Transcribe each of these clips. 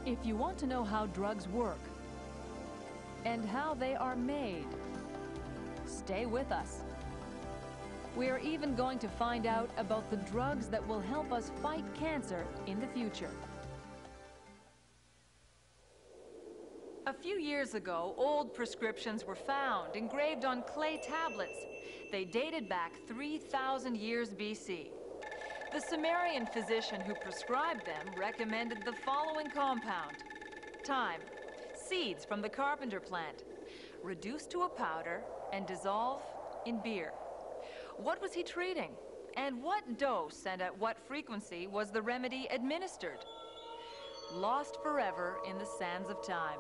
If you want to know how drugs work and how they are made, stay with us. We are even going to find out about the drugs that will help us fight cancer in the future. A few years ago, old prescriptions were found engraved on clay tablets. They dated back 3,000 years BC. The Sumerian physician who prescribed them recommended the following compound: thyme, seeds from the carpenter plant, reduced to a powder and dissolve in beer. What was he treating? And what dose and at what frequency was the remedy administered? Lost forever in the sands of time.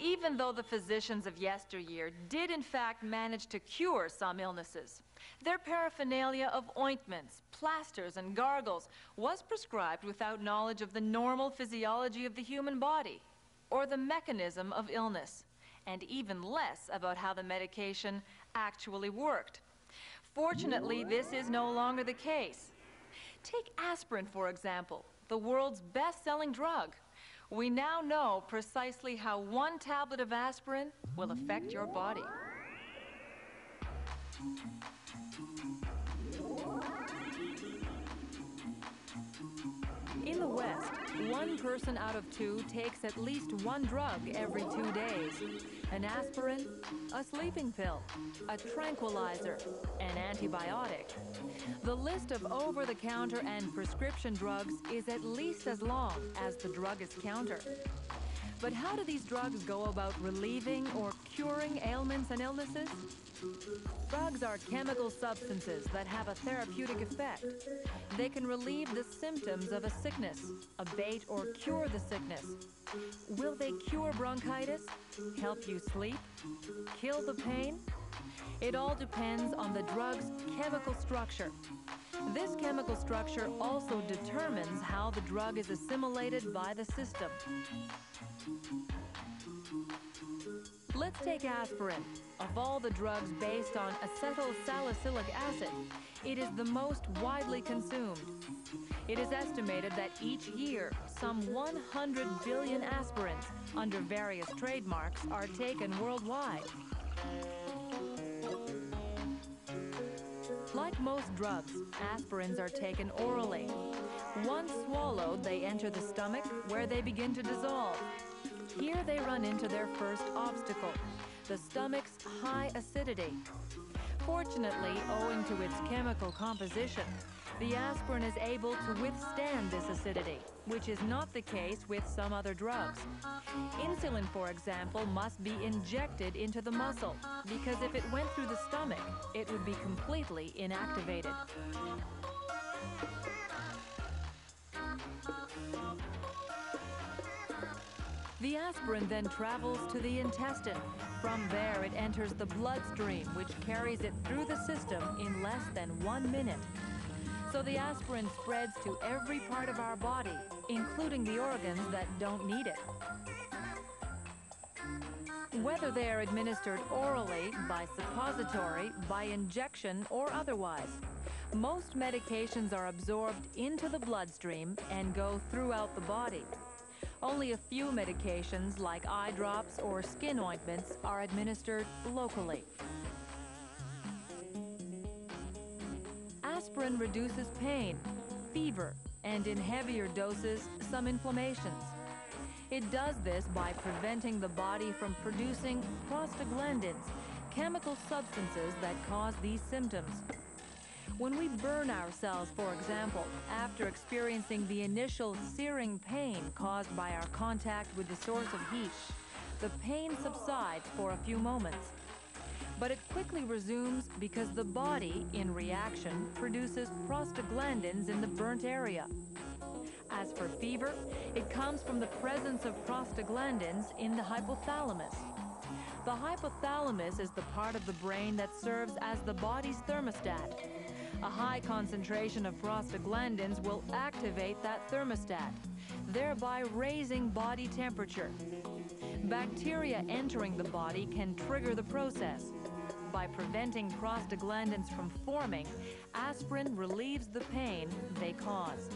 Even though the physicians of yesteryear did in fact manage to cure some illnesses, their paraphernalia of ointments, plasters, and gargles was prescribed without knowledge of the normal physiology of the human body or the mechanism of illness, and even less about how the medication actually worked. Fortunately, this is no longer the case. Take aspirin, for example, the world's best-selling drug. We now know precisely how one tablet of aspirin will affect your body. In the West, 1 person out of 2 takes at least one drug every 2 days. An aspirin, a sleeping pill, a tranquilizer, an antibiotic. The list of over-the-counter and prescription drugs is at least as long as the druggist's counter. But how do these drugs go about relieving or curing ailments and illnesses? Drugs are chemical substances that have a therapeutic effect. They can relieve the symptoms of a sickness, abate or cure the sickness. Will they cure bronchitis, help you sleep, kill the pain? It all depends on the drug's chemical structure. This chemical structure also determines how the drug is assimilated by the system. Let's take aspirin. Of all the drugs based on acetylsalicylic acid, it is the most widely consumed. It is estimated that each year, some 100 billion aspirins under various trademarks are taken worldwide. Like most drugs, aspirins are taken orally. Once swallowed, they enter the stomach, where they begin to dissolve. Here they run into their first obstacle, the stomach's high acidity. Fortunately, owing to its chemical composition, the aspirin is able to withstand this acidity, which is not the case with some other drugs. Insulin, for example, must be injected into the muscle, because if it went through the stomach, it would be completely inactivated. The aspirin then travels to the intestine. From there, it enters the bloodstream, which carries it through the system in less than 1 minute. So the aspirin spreads to every part of our body, including the organs that don't need it. Whether they are administered orally, by suppository, by injection, or otherwise, most medications are absorbed into the bloodstream and go throughout the body. Only a few medications, like eye drops or skin ointments, are administered locally. Aspirin reduces pain, fever, and in heavier doses, some inflammations. It does this by preventing the body from producing prostaglandins, chemical substances that cause these symptoms. When we burn ourselves, for example, after experiencing the initial searing pain caused by our contact with the source of heat, the pain subsides for a few moments. But it quickly resumes because the body, in reaction, produces prostaglandins in the burnt area. As for fever, it comes from the presence of prostaglandins in the hypothalamus. The hypothalamus is the part of the brain that serves as the body's thermostat. A high concentration of prostaglandins will activate that thermostat, thereby raising body temperature. Bacteria entering the body can trigger the process. By preventing prostaglandins from forming, aspirin relieves the pain they cause.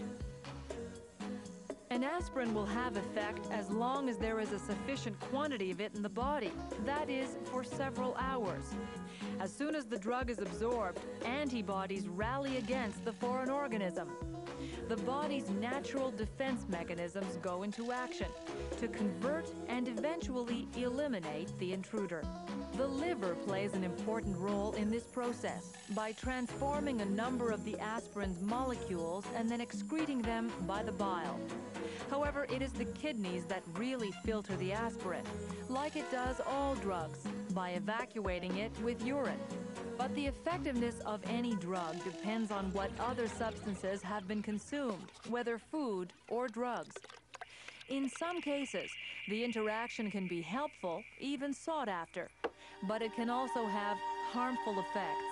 An aspirin will have effect as long as there is a sufficient quantity of it in the body, that is, for several hours. As soon as the drug is absorbed, antibodies rally against the foreign organism. The body's natural defense mechanisms go into action to convert and eventually eliminate the intruder. The liver plays an important role in this process by transforming a number of the aspirin's molecules and then excreting them by the bile. However, it is the kidneys that really filter the aspirin, like it does all drugs, by evacuating it with urine. But the effectiveness of any drug depends on what other substances have been consumed, whether food or drugs. In some cases, the interaction can be helpful, even sought after, but it can also have harmful effects.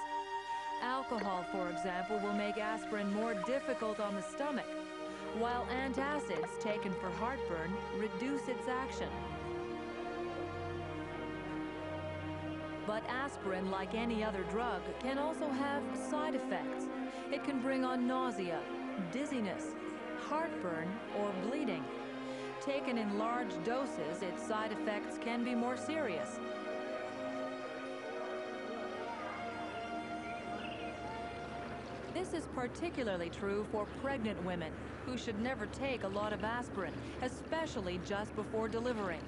Alcohol, for example, will make aspirin more difficult on the stomach, while antacids taken for heartburn reduce its action. But aspirin, like any other drug, can also have side effects. It can bring on nausea, dizziness, heartburn, or bleeding. Taken in large doses, its side effects can be more serious. This is particularly true for pregnant women, who should never take a lot of aspirin, especially just before delivering.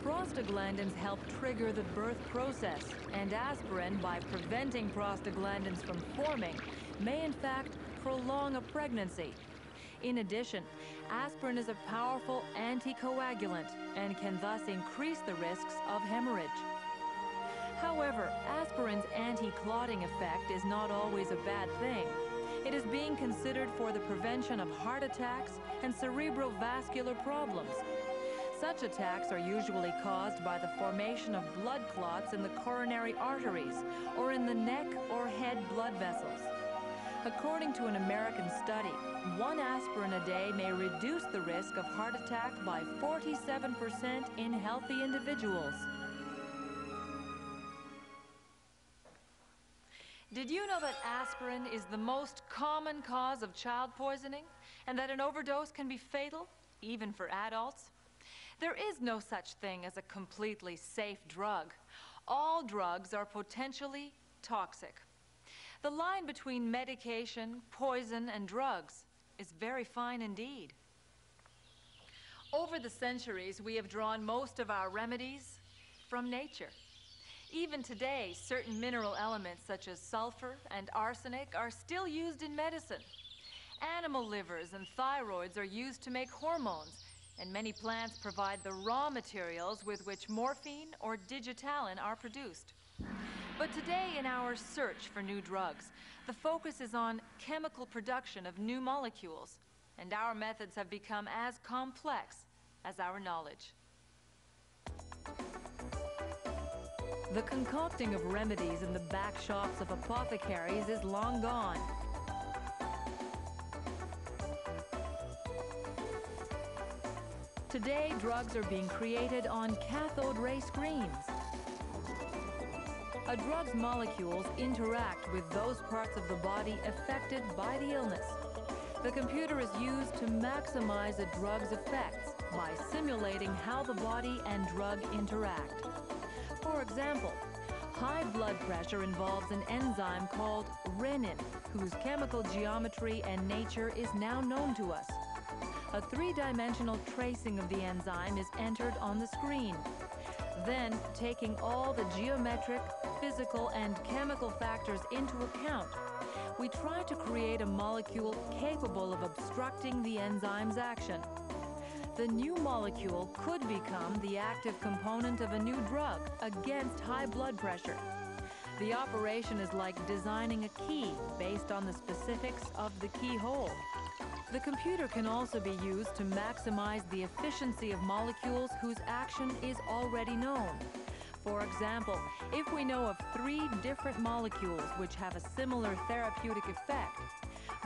Prostaglandins help trigger the birth process, and aspirin, by preventing prostaglandins from forming, may in fact prolong a pregnancy. In addition, aspirin is a powerful anticoagulant and can thus increase the risks of hemorrhage. However, aspirin's anti-clotting effect is not always a bad thing. It is being considered for the prevention of heart attacks and cerebrovascular problems. Such attacks are usually caused by the formation of blood clots in the coronary arteries or in the neck or head blood vessels. According to an American study, 1 aspirin a day may reduce the risk of heart attack by 47% in healthy individuals. Did you know that aspirin is the most common cause of child poisoning, and that an overdose can be fatal, even for adults? There is no such thing as a completely safe drug. All drugs are potentially toxic. The line between medication, poison, and drugs is very fine indeed. Over the centuries, we have drawn most of our remedies from nature. Even today, certain mineral elements such as sulfur and arsenic are still used in medicine. Animal livers and thyroids are used to make hormones, and many plants provide the raw materials with which morphine or digitalin are produced. But today, in our search for new drugs, the focus is on chemical production of new molecules, and our methods have become as complex as our knowledge. The concocting of remedies in the back shops of apothecaries is long gone. Today, drugs are being created on cathode ray screens. A drug's molecules interact with those parts of the body affected by the illness. The computer is used to maximize a drug's effects by simulating how the body and drug interact. For example, high blood pressure involves an enzyme called renin, whose chemical geometry and nature is now known to us. A three-dimensional tracing of the enzyme is entered on the screen. Then, taking all the geometric, physical, and chemical factors into account, we try to create a molecule capable of obstructing the enzyme's action. The new molecule could become the active component of a new drug against high blood pressure. The operation is like designing a key based on the specifics of the keyhole. The computer can also be used to maximize the efficiency of molecules whose action is already known. For example, if we know of 3 different molecules which have a similar therapeutic effect,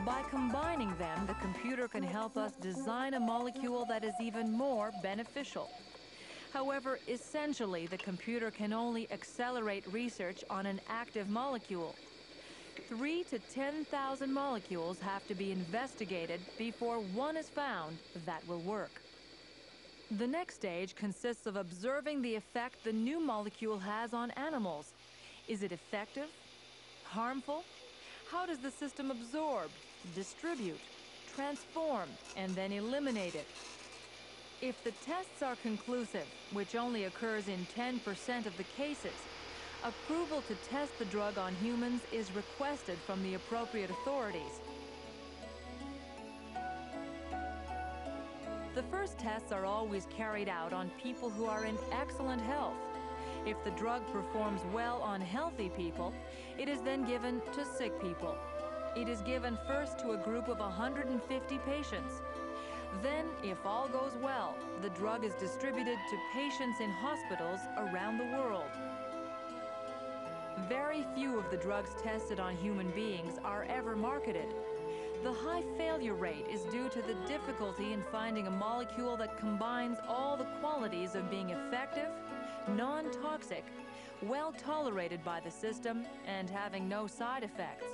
by combining them, the computer can help us design a molecule that is even more beneficial. However, essentially, the computer can only accelerate research on an active molecule. 3 to 10,000 molecules have to be investigated before one is found that will work. The next stage consists of observing the effect the new molecule has on animals. Is it effective? Harmful? How does the system absorb, distribute, transform, and then eliminate it? If the tests are conclusive, which only occurs in 10% of the cases, approval to test the drug on humans is requested from the appropriate authorities. The first tests are always carried out on people who are in excellent health. If the drug performs well on healthy people, it is then given to sick people. It is given first to a group of 150 patients. Then, if all goes well, the drug is distributed to patients in hospitals around the world. Very few of the drugs tested on human beings are ever marketed. The high failure rate is due to the difficulty in finding a molecule that combines all the qualities of being effective, non-toxic, well tolerated by the system, and having no side effects.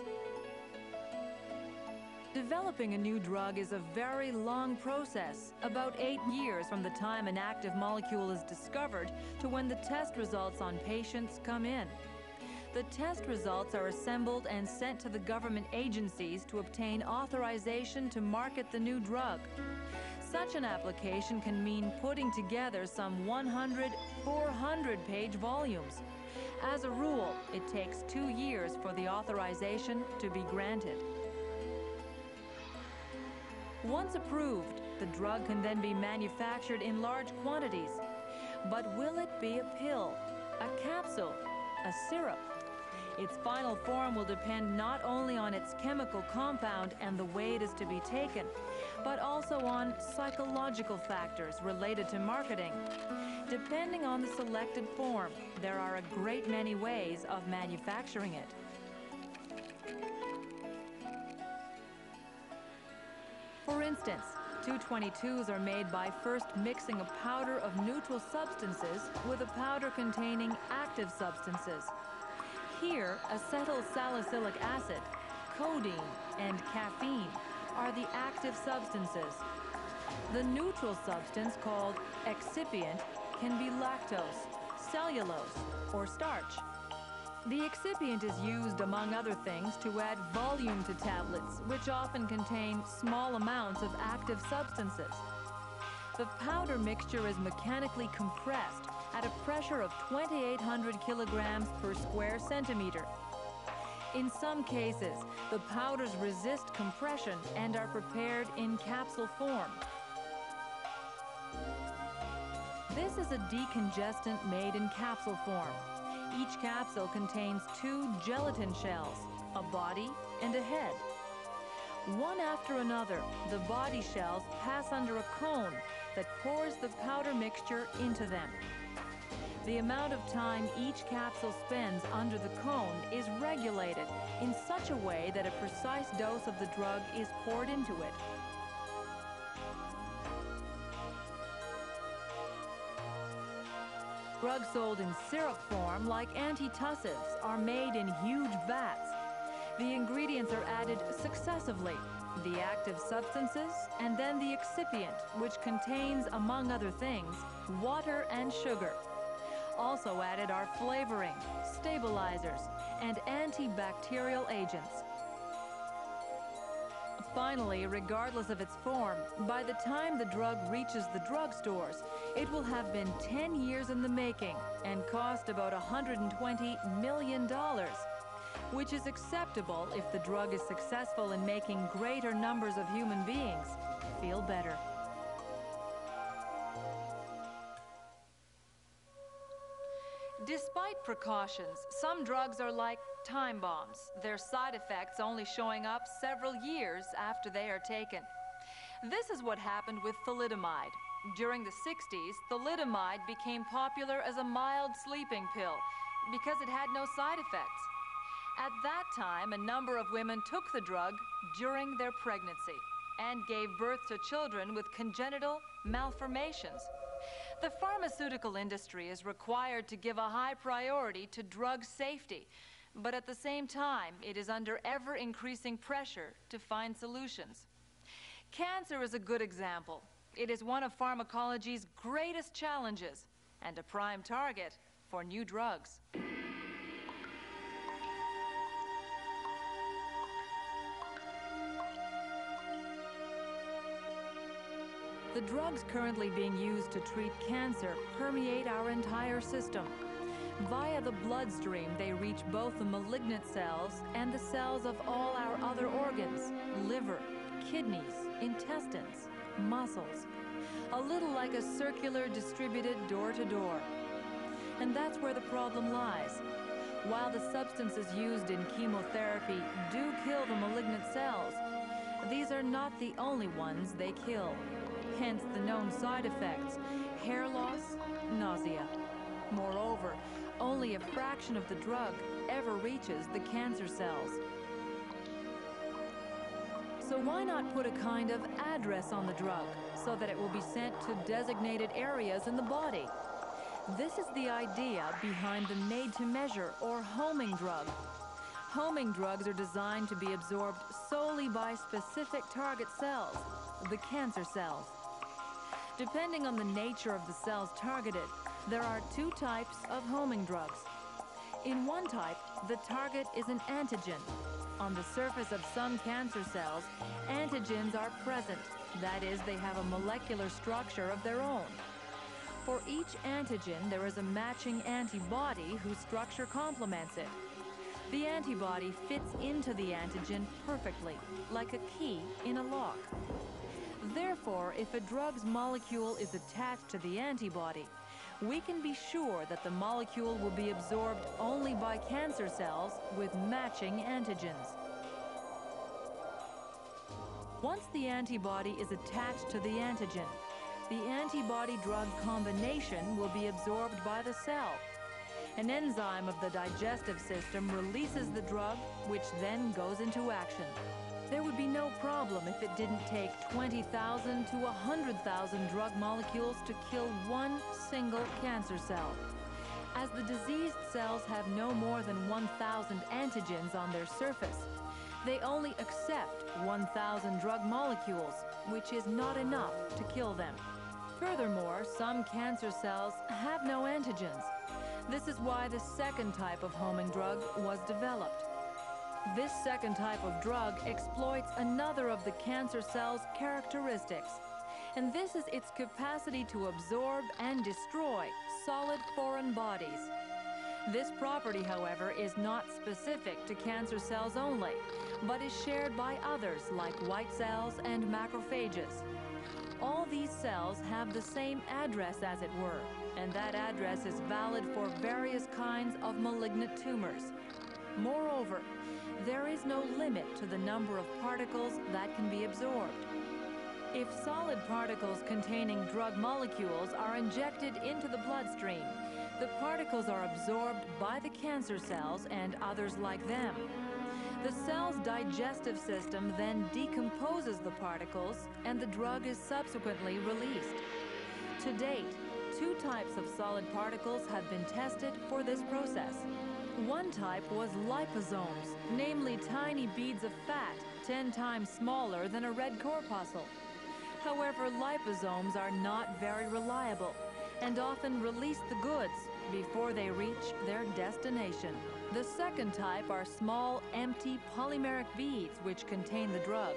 Developing a new drug is a very long process, about 8 years from the time an active molecule is discovered to when the test results on patients come in. The test results are assembled and sent to the government agencies to obtain authorization to market the new drug. Such an application can mean putting together some 100, 400-page volumes. As a rule, it takes 2 years for the authorization to be granted. Once approved, the drug can then be manufactured in large quantities. But will it be a pill, a capsule, a syrup? Its final form will depend not only on its chemical compound and the way it is to be taken, but also on psychological factors related to marketing. Depending on the selected form, there are a great many ways of manufacturing it. For instance, 222s are made by first mixing a powder of neutral substances with a powder containing active substances. Here, acetyl salicylic acid, codeine, and caffeine are the active substances. The neutral substance, called excipient, can be lactose, cellulose, or starch. The excipient is used, among other things, to add volume to tablets, which often contain small amounts of active substances. The powder mixture is mechanically compressed at a pressure of 2,800 kilograms per square centimeter. In some cases, the powders resist compression and are prepared in capsule form. This is a decongestant made in capsule form. Each capsule contains 2 gelatin shells, a body and a head. One after another, the body shells pass under a cone that pours the powder mixture into them. The amount of time each capsule spends under the cone is regulated in such a way that a precise dose of the drug is poured into it. Drugs sold in syrup form, like antitussives, are made in huge vats. The ingredients are added successively, the active substances, and then the excipient, which contains, among other things, water and sugar. Also added are flavoring, stabilizers, and antibacterial agents. Finally, regardless of its form, by the time the drug reaches the drugstores, it will have been 10 years in the making and cost about $120 million, which is acceptable if the drug is successful in making greater numbers of human beings feel better. Despite precautions, some drugs are like time bombs, their side effects only showing up several years after they are taken. This is what happened with thalidomide. During the 60s, thalidomide became popular as a mild sleeping pill because it had no side effects. At that time, a number of women took the drug during their pregnancy and gave birth to children with congenital malformations. The pharmaceutical industry is required to give a high priority to drug safety. but at the same time, it is under ever-increasing pressure to find solutions. Cancer is a good example. It is one of pharmacology's greatest challenges and a prime target for new drugs. The drugs currently being used to treat cancer permeate our entire system. Via the bloodstream, they reach both the malignant cells and the cells of all our other organs: liver, kidneys, intestines, muscles. A little like a circular distributed door to door. And that's where the problem lies. While the substances used in chemotherapy do kill the malignant cells, these are not the only ones they kill. Hence the known side effects: hair loss, nausea. Moreover, only a fraction of the drug ever reaches the cancer cells. So why not put a kind of address on the drug so that it will be sent to designated areas in the body? This is the idea behind the made-to-measure or homing drug. Homing drugs are designed to be absorbed solely by specific target cells, the cancer cells. Depending on the nature of the cells targeted, there are two types of homing drugs. In one type, the target is an antigen. On the surface of some cancer cells, antigens are present. That is, they have a molecular structure of their own. For each antigen, there is a matching antibody whose structure complements it. The antibody fits into the antigen perfectly, like a key in a lock. Therefore, if a drug's molecule is attached to the antibody, we can be sure that the molecule will be absorbed only by cancer cells with matching antigens. Once the antibody is attached to the antigen, the antibody-drug combination will be absorbed by the cell. An enzyme of the digestive system releases the drug, which then goes into action. There would be no problem if it didn't take 20,000 to 100,000 drug molecules to kill one single cancer cell. As the diseased cells have no more than 1,000 antigens on their surface, they only accept 1,000 drug molecules, which is not enough to kill them. Furthermore, some cancer cells have no antigens. This is why the second type of homing drug was developed. This second type of drug exploits another of the cancer cell's characteristics, and this is its capacity to absorb and destroy solid foreign bodies. This property, however, is not specific to cancer cells only, but is shared by others like white cells and macrophages. All these cells have the same address, as it were, and that address is valid for various kinds of malignant tumors. Moreover, there is no limit to the number of particles that can be absorbed. If solid particles containing drug molecules are injected into the bloodstream, the particles are absorbed by the cancer cells and others like them. The cell's digestive system then decomposes the particles, and the drug is subsequently released. To date, two types of solid particles have been tested for this process. One type was liposomes, namely tiny beads of fat 10 times smaller than a red corpuscle. However, liposomes are not very reliable and often release the goods before they reach their destination. The second type are small, empty polymeric beads which contain the drug.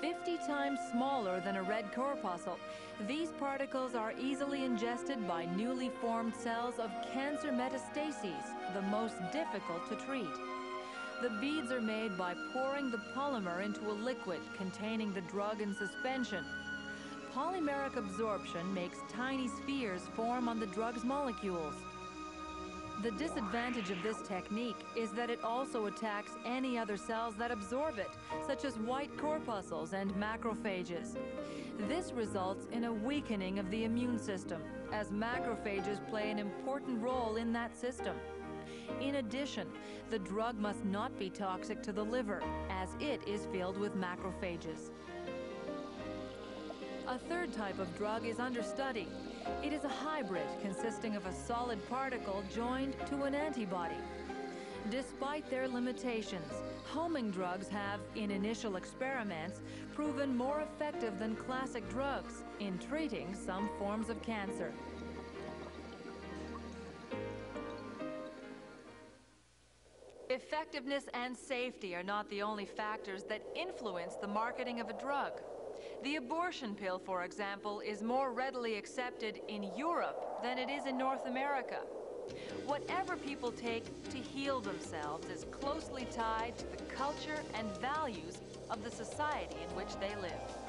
50 times smaller than a red corpuscle, these particles are easily ingested by newly formed cells of cancer metastases, the most difficult to treat. The beads are made by pouring the polymer into a liquid containing the drug in suspension. Polymeric absorption makes tiny spheres form on the drug's molecules. The disadvantage of this technique is that it also attacks any other cells that absorb it, such as white corpuscles and macrophages. This results in a weakening of the immune system, as macrophages play an important role in that system. In addition, the drug must not be toxic to the liver, as it is filled with macrophages. A third type of drug is under study. It is a hybrid consisting of a solid particle joined to an antibody. Despite their limitations, homing drugs have, in initial experiments, proven more effective than classic drugs in treating some forms of cancer. Effectiveness and safety are not the only factors that influence the marketing of a drug. The abortion pill, for example, is more readily accepted in Europe than it is in North America. Whatever people take to heal themselves is closely tied to the culture and values of the society in which they live.